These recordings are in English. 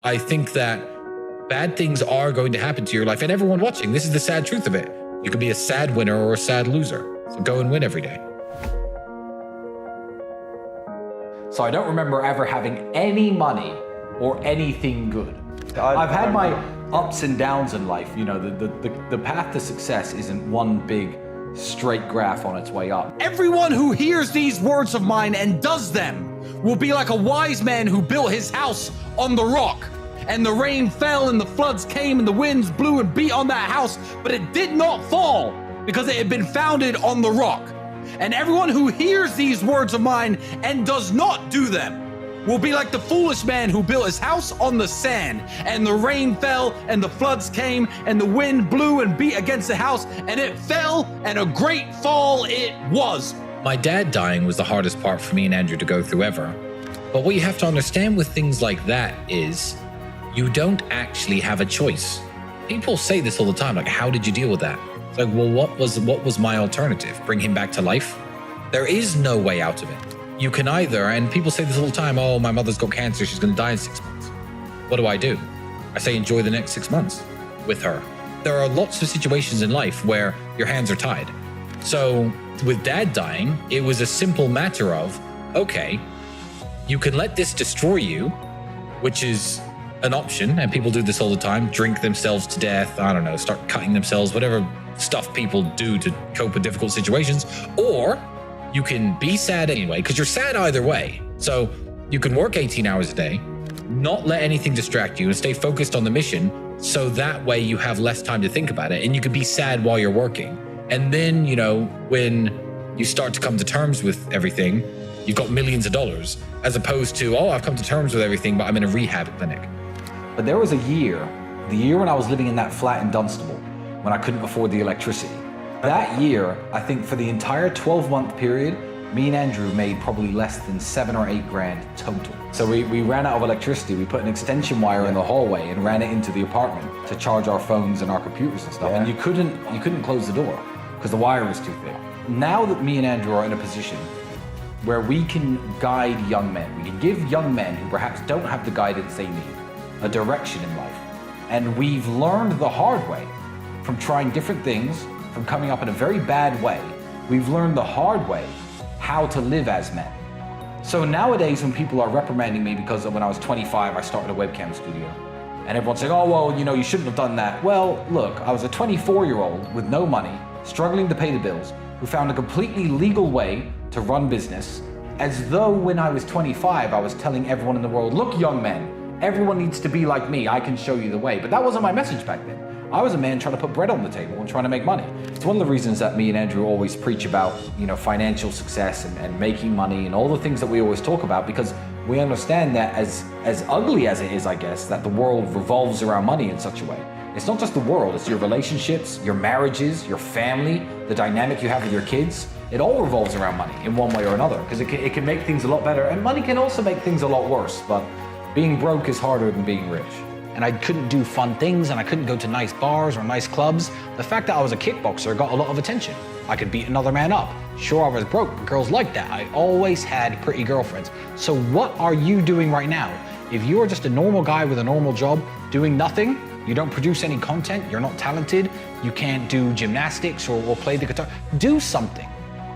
I think that bad things are going to happen to your life. And everyone watching, this is the sad truth of it. You could be a sad winner or a sad loser. So go and win every day. So I don't remember ever having any money or anything good. I've had my ups and downs in life. You know, the path to success isn't one big straight graph on its way up. Everyone who hears these words of mine and does them will be like a wise man who built his house on the rock. And the rain fell and the floods came and the winds blew and beat on that house, but it did not fall because it had been founded on the rock. And everyone who hears these words of mine and does not do them will be like the foolish man who built his house on the sand, and the rain fell and the floods came and the wind blew and beat against the house and it fell, and a great fall it was. My dad dying was the hardest part for me and Andrew to go through ever. But what you have to understand with things like that is you don't actually have a choice. People say this all the time, like, how did you deal with that? It's like, well, what was my alternative? Bring him back to life? There is no way out of it. You can either, and people say this all the time, oh, my mother's got cancer, she's gonna die in 6 months. What do? I say enjoy the next 6 months with her. There are lots of situations in life where your hands are tied. So with Dad dying, it was a simple matter of, okay, you can let this destroy you, which is an option, and people do this all the time, drink themselves to death, I don't know, start cutting themselves, whatever stuff people do to cope with difficult situations, or you can be sad anyway, because you're sad either way. So you can work 18 hours a day, not let anything distract you, and stay focused on the mission, so that way you have less time to think about it, and you can be sad while you're working. And then, you know, when you start to come to terms with everything, you've got millions of dollars, as opposed to, oh, I've come to terms with everything, but I'm in a rehab clinic. But there was a year, the year when I was living in that flat in Dunstable, when I couldn't afford the electricity. That year, I think for the entire 12-month period, me and Andrew made probably less than 7 or 8 grand total. So we ran out of electricity. We put an extension wire in the hallway and ran it into the apartment to charge our phones and our computers and stuff. And you couldn't close the door because the wire was too thick. Now that me and Andrew are in a position where we can guide young men, we can give young men who perhaps don't have the guidance they need a direction in life. And we've learned the hard way from trying different things, from coming up in a very bad way. We've learned the hard way how to live as men. So nowadays when people are reprimanding me because when I was 25, I started a webcam studio, and everyone's saying, oh, well, you know, you shouldn't have done that. Well, look, I was a 24-year-old with no money, struggling to pay the bills, who found a completely legal way to run business, as though when I was 25, I was telling everyone in the world, look, young men, everyone needs to be like me, I can show you the way. But that wasn't my message back then. I was a man trying to put bread on the table and trying to make money. It's one of the reasons that me and Andrew always preach about, you know, financial success and making money and all the things that we always talk about, because we understand that as ugly as it is, I guess, that the world revolves around money in such a way. It's not just the world, it's your relationships, your marriages, your family, the dynamic you have with your kids. It all revolves around money in one way or another, because it can make things a lot better, and money can also make things a lot worse, but being broke is harder than being rich. And I couldn't do fun things, and I couldn't go to nice bars or nice clubs. The fact that I was a kickboxer got a lot of attention. I could beat another man up. Sure, I was broke, but girls liked that. I always had pretty girlfriends. So what are you doing right now? If you are just a normal guy with a normal job, doing nothing, you don't produce any content, you're not talented, you can't do gymnastics or play the guitar, do something.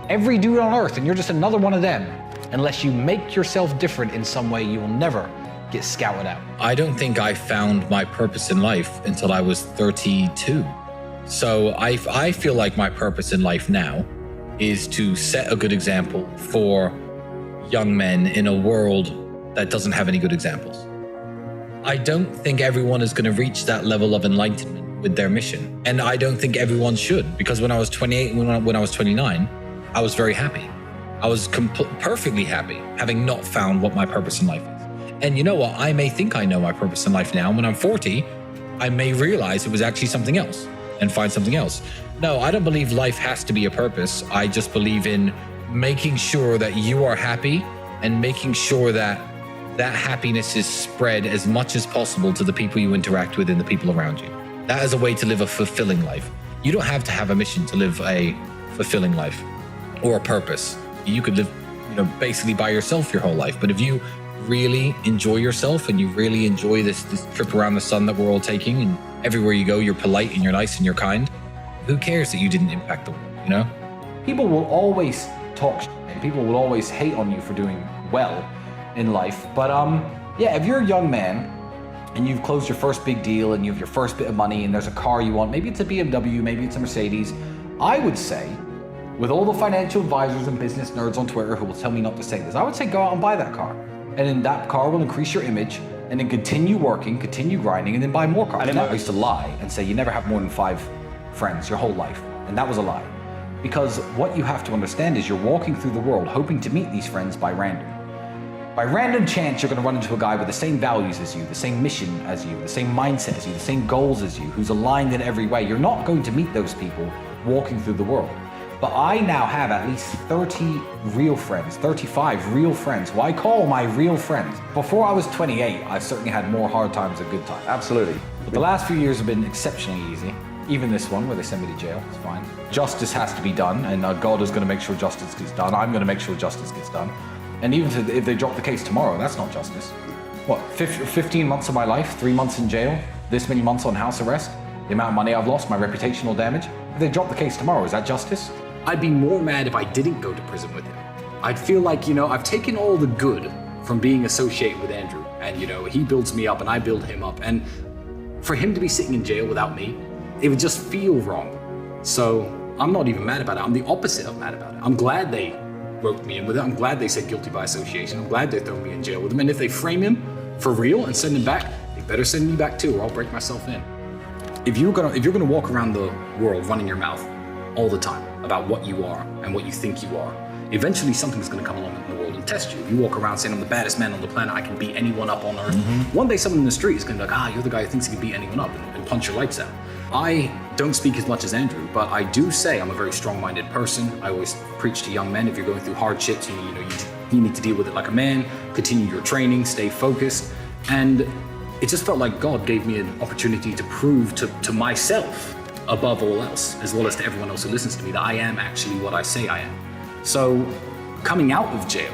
Every dude on earth, and you're just another one of them. Unless you make yourself different in some way, you will never get scouted out. I don't think I found my purpose in life until I was 32. So I feel like my purpose in life now is to set a good example for young men in a world that doesn't have any good examples. I don't think everyone is going to reach that level of enlightenment with their mission. And I don't think everyone should, because when I was 28 and when I was 29, I was very happy. I was perfectly happy having not found what my purpose in life is. And you know what? I may think I know my purpose in life now. When I'm 40, I may realize it was actually something else and find something else. No, I don't believe life has to be a purpose. I just believe in making sure that you are happy and making sure that that happiness is spread as much as possible to the people you interact with and the people around you. That is a way to live a fulfilling life. You don't have to have a mission to live a fulfilling life or a purpose. You could live, basically by yourself your whole life. But if you really enjoy yourself and you really enjoy this trip around the sun that we're all taking, and everywhere you go, you're polite and you're nice and you're kind, who cares that you didn't impact the world, you know? People will always talk shit, and people will always hate on you for doing well in life. But yeah, if you're a young man and you've closed your first big deal and you have your first bit of money and there's a car you want, maybe it's a BMW, maybe it's a Mercedes, I would say, with all the financial advisors and business nerds on Twitter who will tell me not to say this, I would say go out and buy that car. And then that car will increase your image, and then continue working, continue grinding, and then buy more cars. I used to lie and say you never have more than 5 friends your whole life. And that was a lie. Because what you have to understand is you're walking through the world hoping to meet these friends by random. By random chance, you're going to run into a guy with the same values as you, the same mission as you, the same mindset as you, the same goals as you, who's aligned in every way. You're not going to meet those people walking through the world. But I now have at least 30 real friends, 35 real friends, who I call my real friends. Before I was 28, I certainly had more hard times than good times. Absolutely. But the last few years have been exceptionally easy. Even this one, where they send me to jail, it's fine. Justice has to be done, and God is going to make sure justice gets done. I'm going to make sure justice gets done. And even if they drop the case tomorrow, that's not justice. What, 15 months of my life, 3 months in jail, this many months on house arrest, the amount of money I've lost, my reputational damage. If they drop the case tomorrow, is that justice? I'd be more mad if I didn't go to prison with him. I'd feel like, I've taken all the good from being associated with Andrew, and, he builds me up and I build him up. And for him to be sitting in jail without me, it would just feel wrong. So I'm not even mad about it. I'm the opposite of mad about it. I'm glad they roped me in with it. I'm glad they said guilty by association. I'm glad they throw me in jail with him. And if they frame him for real and send him back, they better send me back too, or I'll break myself in. If you're gonna walk around the world running your mouth all the time about what you are and what you think you are, eventually something's gonna come along in the world and test you. If you walk around saying I'm the baddest man on the planet, I can beat anyone up on earth, one day someone in the street is gonna be like, you're the guy who thinks he can beat anyone up, and punch your lights out. I don't speak as much as Andrew, but I do say I'm a very strong-minded person. I always preach to young men, if you're going through hardships, you need to deal with it like a man, continue your training, stay focused. And it just felt like God gave me an opportunity to prove to myself, above all else, as well as to everyone else who listens to me, that I am actually what I say I am. So coming out of jail,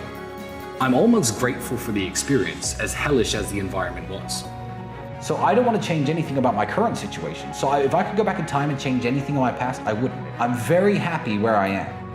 I'm almost grateful for the experience, as hellish as the environment was. So I don't want to change anything about my current situation. So if I could go back in time and change anything in my past, I wouldn't. I'm very happy where I am.